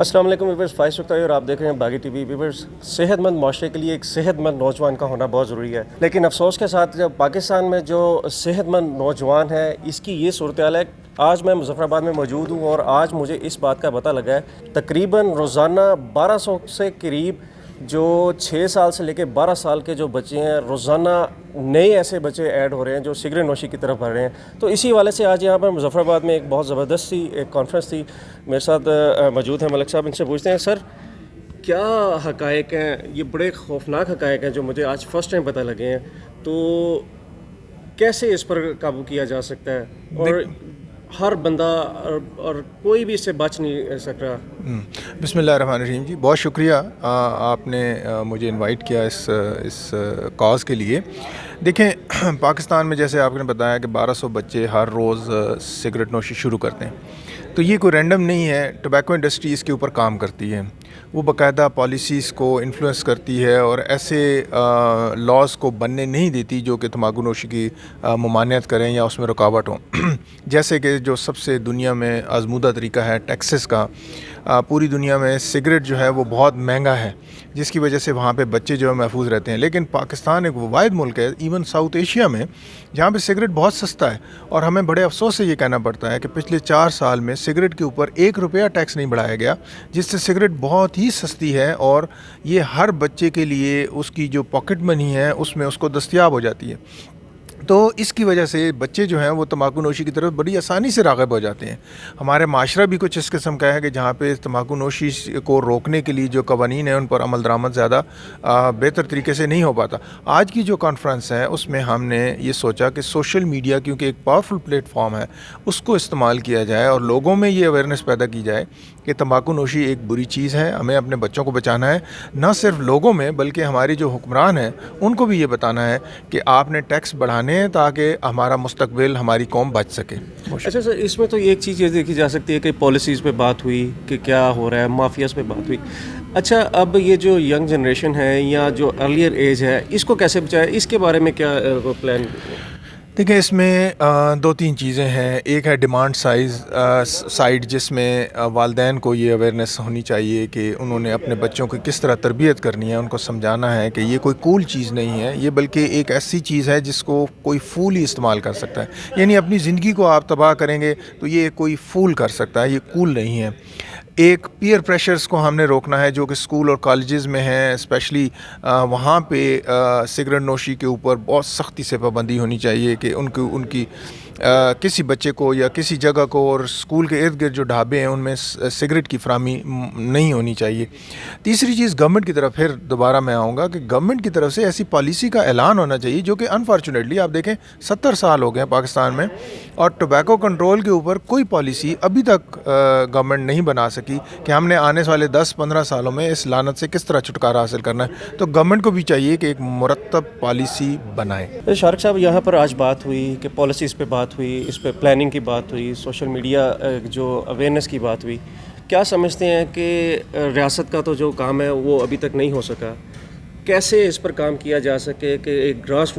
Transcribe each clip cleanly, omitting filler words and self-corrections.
السلام علیکم ویورز، فائز سکتا ہے اور آپ دیکھ رہے ہیں باغی ٹی وی. ویورز، صحت مند معاشرے کے لیے ایک صحت مند نوجوان کا ہونا بہت ضروری ہے، لیکن افسوس کے ساتھ جب پاکستان میں جو صحت مند نوجوان ہے اس کی یہ صورتحال ہے. آج میں مظفر آباد میں موجود ہوں اور آج مجھے اس بات کا پتہ لگا ہے تقریباً روزانہ 1200 سے قریب جو 6 سال سے لے کے 12 سال کے جو بچے ہیں، روزانہ نئے ایسے بچے ایڈ ہو رہے ہیں جو سگریٹ نوشی کی طرف بڑھ رہے ہیں. تو اسی حوالے سے آج یہاں پر مظفر آباد میں ایک بہت زبردست سی ایک کانفرنس تھی. میرے ساتھ موجود ہیں ملک صاحب. ان سے پوچھتے ہیں سر کیا حقائق ہیں، یہ بڑے خوفناک حقائق ہیں جو مجھے آج فرسٹ ٹائم پتہ لگے ہیں، تو کیسے اس پر قابو کیا جا سکتا ہے اور ہر بندہ اور کوئی بھی اس سے بچ نہیں سک رہا. بسم اللہ الرحمن الرحیم. جی بہت شکریہ آپ نے مجھے انوائٹ کیا اس کاز کے لیے. دیکھیں پاکستان میں جیسے آپ نے بتایا کہ 1200 بچے ہر روز سگریٹ نوشی شروع کرتے ہیں، تو یہ کوئی رینڈم نہیں ہے. ٹوبیکو انڈسٹری اس کے اوپر کام کرتی ہے، وہ باقاعدہ پالیسیز کو انفلوئنس کرتی ہے اور ایسے لاز کو بننے نہیں دیتی جو کہ تمباکو نوشی کی ممانعت کریں یا اس میں رکاوٹ ہوں. جیسے کہ جو سب سے دنیا میں آزمودہ طریقہ ہے ٹیکسس کا. پوری دنیا میں سگریٹ جو ہے وہ بہت مہنگا ہے، جس کی وجہ سے وہاں پہ بچے جو ہے محفوظ رہتے ہیں. لیکن پاکستان ایک واحد ملک ہے ایون ساؤتھ ایشیا میں جہاں پہ سگریٹ بہت سستا ہے، اور ہمیں بڑے افسوس سے یہ کہنا پڑتا ہے کہ پچھلے 4 سال میں سگریٹ کے اوپر 1 روپیہ ٹیکس نہیں بڑھایا گیا، جس سے سگریٹ بہت ہی سستی ہے اور یہ ہر بچے کے لیے اس کی جو پاکٹ منی ہے اس میں اس کو دستیاب ہو جاتی ہے. تو اس کی وجہ سے بچے جو ہیں وہ تمباکو نوشی کی طرف بڑی آسانی سے راغب ہو جاتے ہیں. ہمارے معاشرہ بھی کچھ اس قسم کا ہے کہ جہاں پہ تمباکو نوشی کو روکنے کے لیے جو قوانین ہیں ان پر عمل درآمد زیادہ بہتر طریقے سے نہیں ہو پاتا. آج کی جو کانفرنس ہے اس میں ہم نے یہ سوچا کہ سوشل میڈیا کیونکہ ایک پاورفل پلیٹ فارم ہے، اس کو استعمال کیا جائے اور لوگوں میں یہ اویئرنیس پیدا کی جائے کہ تمباکو نوشی ایک بری چیز ہے. ہمیں اپنے بچوں کو بچانا ہے، نہ صرف لوگوں میں بلکہ ہماری جو حکمران ہیں ان کو بھی یہ بتانا ہے کہ آپ نے ٹیکس بڑھانے ہیں تاکہ ہمارا مستقبل، ہماری قوم بچ سکے. اچھا سر، اس میں تو ایک چیز یہ دیکھی جا سکتی ہے کہ پالیسیز پہ بات ہوئی کہ کیا ہو رہا ہے، مافیاز پہ بات ہوئی. اچھا اب یہ جو ینگ جنریشن ہے یا جو ارلیئر ایج ہے اس کو کیسے بچائے، اس کے بارے میں کیا پلان؟ دیکھیں اس میں 2-3 چیزیں ہیں. ایک ہے ڈیمانڈ سائڈ جس میں والدین کو یہ اویئرنیس ہونی چاہیے کہ انہوں نے اپنے بچوں کو کس طرح تربیت کرنی ہے. ان کو سمجھانا ہے کہ یہ کوئی کول چیز نہیں ہے، یہ بلکہ ایک ایسی چیز ہے جس کو کوئی فول ہی استعمال کر سکتا ہے. یعنی اپنی زندگی کو آپ تباہ کریں گے تو یہ کوئی فول کر سکتا ہے، یہ کول نہیں ہے. ایک پیئر پریشرز کو ہم نے روکنا ہے جو کہ اسکول اور کالجز میں ہیں اسپیشلی. وہاں پہ سگریٹ نوشی کے اوپر بہت سختی سے پابندی ہونی چاہیے کہ ان کی کسی بچے کو یا کسی جگہ کو، اور اسکول کے ارد گرد جو ڈھابے ہیں ان میں سگریٹ کی فراہمی نہیں ہونی چاہیے. تیسری چیز گورنمنٹ کی طرف، پھر دوبارہ میں آؤں گا کہ گورنمنٹ کی طرف سے ایسی پالیسی کا اعلان ہونا چاہیے جو کہ انفارچونیٹلی آپ دیکھیں 70 سال ہو گئے پاکستان میں اور ٹوبیکو کنٹرول کے اوپر کوئی پالیسی ابھی تک گورنمنٹ نہیں بنا سکی کہ ہم نے آنے والے 10-15 سالوں میں اس لعنت سے کس طرح چھٹکارا حاصل کرنا ہے. تو گورنمنٹ کو بھی چاہیے کہ ایک مرتب پالیسی بنائے. شارق صاحب، یہاں پر آج بات ہوئی کہ پالیسیز پہ بات ہوئی، اس پہ پلاننگ کی بات ہوئی، سوشل میڈیا جو اویئرنیس کی بات ہوئی. کیا سمجھتے ہیں کہ ریاست کا تو جو کام ہے وہ ابھی تک نہیں ہو سکا، کیسے اس پر کام کیا جا سکے کہ ایک گراس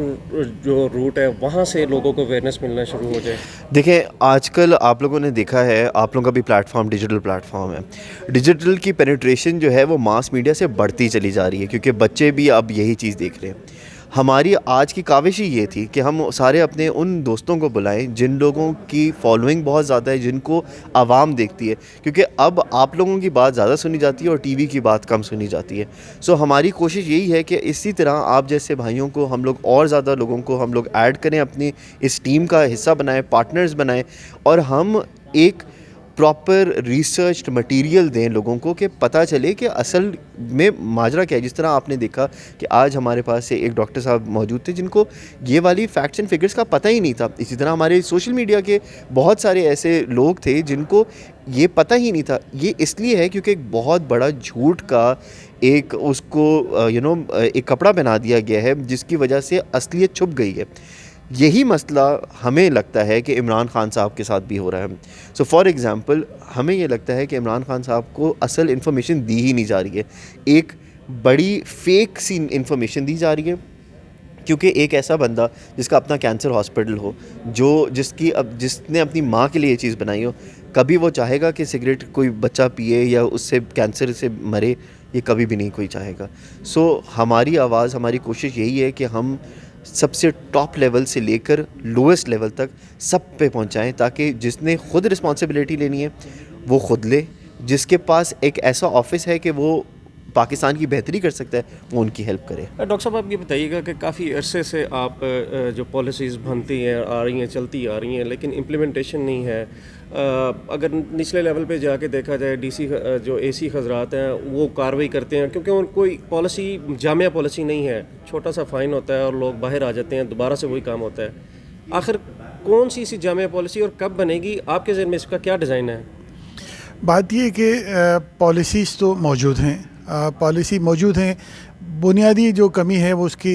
جو روٹ ہے وہاں سے لوگوں کو اویئرنیس ملنا شروع ہو جائے؟ دیکھیں آج کل آپ لوگوں نے دیکھا ہے، آپ لوگوں کا بھی plate form digital plate form ہے. ڈیجیٹل کی پینیٹریشن جو ہے وہ ماس میڈیا سے بڑھتی چلی جا رہی ہے کیونکہ بچے بھی اب یہی چیز دیکھ رہے ہیں. ہماری آج کی کاوش ہی یہ تھی کہ ہم سارے اپنے ان دوستوں کو بلائیں جن لوگوں کی فالوئنگ بہت زیادہ ہے، جن کو عوام دیکھتی ہے، کیونکہ اب آپ لوگوں کی بات زیادہ سنی جاتی ہے اور ٹی وی کی بات کم سنی جاتی ہے. سو ہماری کوشش یہی ہے کہ اسی طرح آپ جیسے بھائیوں کو ہم لوگ اور زیادہ لوگوں کو ہم لوگ ایڈ کریں، اپنی اس ٹیم کا حصہ بنائیں، پارٹنرز بنائیں، اور ہم ایک پراپر ریسرچڈ مٹیریل دیں لوگوں کو کہ پتہ چلے کہ اصل میں ماجرا کیا ہے. جس طرح آپ نے دیکھا کہ آج ہمارے پاس ایک ڈاکٹر صاحب موجود تھے جن کو یہ والی فیکٹس اینڈ فگرز کا پتہ ہی نہیں تھا. اسی طرح ہمارے سوشل میڈیا کے بہت سارے ایسے لوگ تھے جن کو یہ پتہ ہی نہیں تھا. یہ اس لیے ہے کیونکہ ایک بہت بڑا جھوٹ کا ایک اس کو ایک کپڑا پہنا دیا گیا ہے جس کی وجہ سے اصلیت چھپ گئی ہے. یہی مسئلہ ہمیں لگتا ہے کہ عمران خان صاحب کے ساتھ بھی ہو رہا ہے. سو فار ایگزامپل ہمیں یہ لگتا ہے کہ عمران خان صاحب کو اصل انفارمیشن دی ہی نہیں جا رہی ہے، ایک بڑی فیک سی انفارمیشن دی جا رہی ہے کیونکہ ایک ایسا بندہ جس کا اپنا کینسر ہاسپٹل ہو، جس نے اپنی ماں کے لیے یہ چیز بنائی ہو، کبھی وہ چاہے گا کہ سگریٹ کوئی بچہ پیے یا اس سے کینسر سے مرے؟ یہ کبھی بھی نہیں کوئی چاہے گا. سو ہماری آواز، ہماری کوشش یہی ہے کہ ہم سب سے ٹاپ لیول سے لے کر لوئسٹ لیول تک سب پہ پہنچائیں، تاکہ جس نے خود رسپانسبلٹی لینی ہے وہ خود لے، جس کے پاس ایک ایسا آفس ہے کہ وہ پاکستان کی بہتری کر سکتا ہے وہ ان کی ہیلپ کرے. ڈاکٹر صاحب آپ یہ بتائیے گا کہ کافی عرصے سے آپ جو پالیسیز بنتی ہیں آ رہی ہیں، چلتی آ رہی ہیں، لیکن امپلیمنٹیشن نہیں ہے. اگر نچلے لیول پہ جا کے دیکھا جائے، ڈی سی جو اے سی حضرات ہیں وہ کارروائی کرتے ہیں کیونکہ ان کوئی پالیسی، جامع پالیسی نہیں ہے. چھوٹا سا فائن ہوتا ہے اور لوگ باہر آ جاتے ہیں، دوبارہ سے وہی کام ہوتا ہے. آخر کون سی ایسی جامع پالیسی اور کب بنے گی؟ آپ کے ذہن میں اس کا کیا ڈیزائن ہے؟ بات یہ کہ پالیسیز تو موجود ہیں، پالیسی موجود ہیں. بنیادی جو کمی ہے وہ اس کی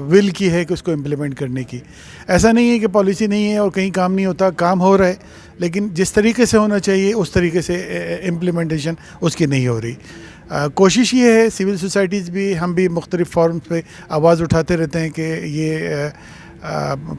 ول کی ہے کہ اس کو امپلیمنٹ کرنے کی. ایسا نہیں ہے کہ پالیسی نہیں ہے اور کہیں کام نہیں ہوتا، کام ہو رہا ہے، لیکن جس طریقے سے ہونا چاہیے اس طریقے سے امپلیمنٹیشن اس کی نہیں ہو رہی. کوشش یہ ہے، سول سوسائٹیز بھی، ہم بھی مختلف فورمز پہ آواز اٹھاتے رہتے ہیں کہ یہ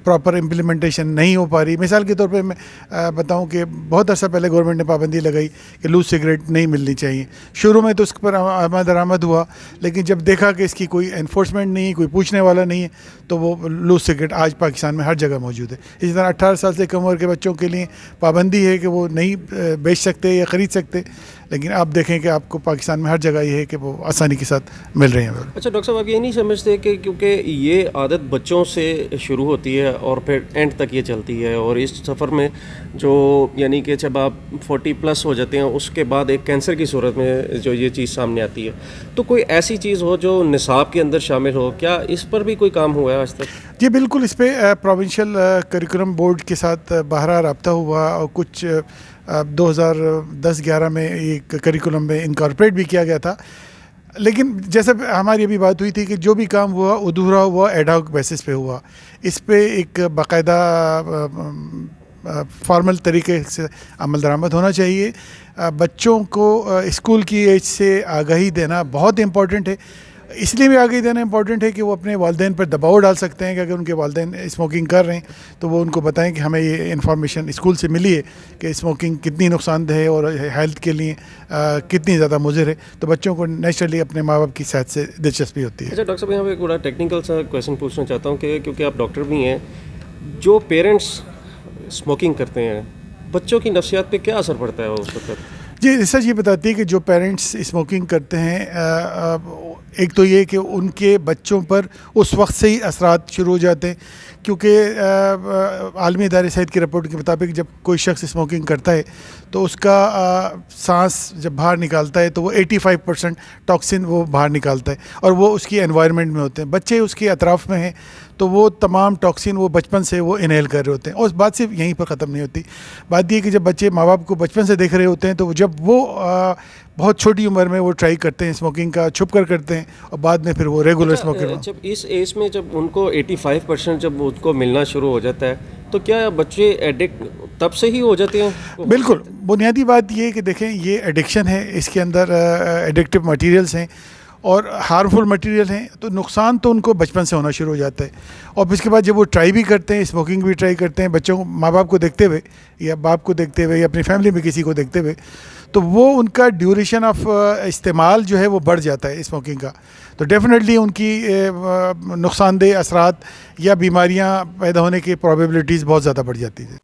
پراپر امپلیمنٹیشن نہیں ہو پا رہی. مثال کے طور پہ میں بتاؤں کہ بہت عرصہ پہلے گورنمنٹ نے پابندی لگائی کہ لوز سگریٹ نہیں ملنی چاہیے. شروع میں تو اس پر آمد درآمد ہوا، لیکن جب دیکھا کہ اس کی کوئی انفورسمنٹ نہیں، کوئی پوچھنے والا نہیں ہے، تو وہ لوز سگریٹ آج پاکستان میں ہر جگہ موجود ہے. اسی طرح 18 سال سے کم عمر کے بچوں کے لیے پابندی ہے کہ وہ نہیں بیچ سکتے یا خرید سکتے، لیکن آپ دیکھیں کہ آپ کو پاکستان میں ہر جگہ یہ ہے کہ وہ آسانی کے ساتھ مل رہے ہیں. اچھا ڈاکٹر صاحب، آپ یہ نہیں سمجھتے کہ کیونکہ یہ عادت بچوں سے شروع ہوتی ہے اور پھر اینڈ تک یہ چلتی ہے، اور اس سفر میں جو یعنی کہ جب آپ 40+ ہو جاتے ہیں اس کے بعد ایک کینسر کی صورت میں جو یہ چیز سامنے آتی ہے، تو کوئی ایسی چیز ہو جو نصاب کے اندر شامل ہو؟ کیا اس پر بھی کوئی کام ہوا ہے آج تک؟ جی بالکل، اس پہ پروونشل کریکولم بورڈ کے ساتھ باہر رابطہ ہوا اور کچھ 2010-11 میں ایک کریکولم میں انکارپوریٹ بھی کیا گیا تھا. لیکن جیسے ہماری ابھی بات ہوئی تھی کہ جو بھی کام ہوا ادھورا ہوا، ایڈ ہاک بیسس پہ ہوا. اس پہ ایک باقاعدہ فارمل طریقے سے عمل درآمد ہونا چاہیے. بچوں کو اسکول کی ایج سے آگاہی دینا بہت امپورٹنٹ ہے. اس لیے بھی آگاہی دینا امپورٹنٹ ہے کہ وہ اپنے والدین پر دباؤ ڈال سکتے ہیں کہ اگر ان کے والدین اسموکنگ کر رہے ہیں تو وہ ان کو بتائیں کہ ہمیں یہ انفارمیشن اسکول سے ملی ہے کہ اسموکنگ کتنی نقصان دہ ہے اور ہیلتھ کے لیے کتنی زیادہ مضر ہے. تو بچوں کو نیچرلی اپنے ماں باپ کی صحت سے دلچسپی ہوتی ہے. اچھا ڈاکٹر صاحب، یہاں پہ ایک بڑا ٹیکنیکل سا کویشچن پوچھنا چاہتا ہوں کہ کیونکہ آپ ڈاکٹر بھی ہیں، جو پیرنٹس اسموکنگ کرتے ہیں بچوں کی نفسیات پہ کیا اثر پڑتا ہے اس وقت؟ جی ریسرچ یہ بتاتی ہے کہ جو پیرنٹس اسموکنگ کرتے ہیں، ایک تو یہ کہ ان کے بچوں پر اس وقت سے ہی اثرات شروع ہو جاتے ہیں، کیونکہ عالمی ادارے صحت کی رپورٹ کے مطابق جب کوئی شخص اسموکنگ کرتا ہے تو اس کا سانس جب باہر نکالتا ہے تو وہ 85% ٹاکسن وہ باہر نکالتا ہے، اور وہ اس کی انوائرمنٹ میں ہوتے ہیں. بچے اس کے اطراف میں ہیں تو وہ تمام ٹاکسن وہ بچپن سے وہ انہیل کر رہے ہوتے ہیں. اور اس بات صرف یہیں پر ختم نہیں ہوتی. بات یہ کہ جب بچے ماں باپ کو بچپن سے دیکھ رہے ہوتے ہیں تو جب وہ بہت چھوٹی عمر میں وہ ٹرائی کرتے ہیں اسموکنگ کا، چھپ کر کرتے ہیں، اور بعد میں پھر وہ ریگولر اسموکر. جب اس ایج میں جب ان کو 85% جب ان کو ملنا شروع ہو جاتا ہے تو کیا بچے ایڈکٹ تب سے ہی ہو جاتے ہیں؟ بالکل. بنیادی بات یہ ہے کہ دیکھیں یہ ایڈکشن ہے، اس کے اندر ایڈکٹیو مٹیریلز ہیں اور ہارمفل مٹیریل ہیں، تو نقصان تو ان کو بچپن سے ہونا شروع ہو جاتا ہے. اور پھر اس کے بعد جب وہ ٹرائی بھی کرتے ہیں، اسموکنگ بھی ٹرائی کرتے ہیں، بچوں کو ماں باپ کو دیکھتے ہوئے یا باپ کو دیکھتے ہوئے یا اپنی فیملی میں کسی کو دیکھتے ہوئے، تو وہ ان کا ڈیوریشن آف استعمال جو ہے وہ بڑھ جاتا ہے اسموکنگ کا. تو ڈیفینیٹلی ان کی نقصان دہ اثرات یا بیماریاں پیدا ہونے کی پرابیبلٹیز بہت زیادہ بڑھ جاتی ہیں.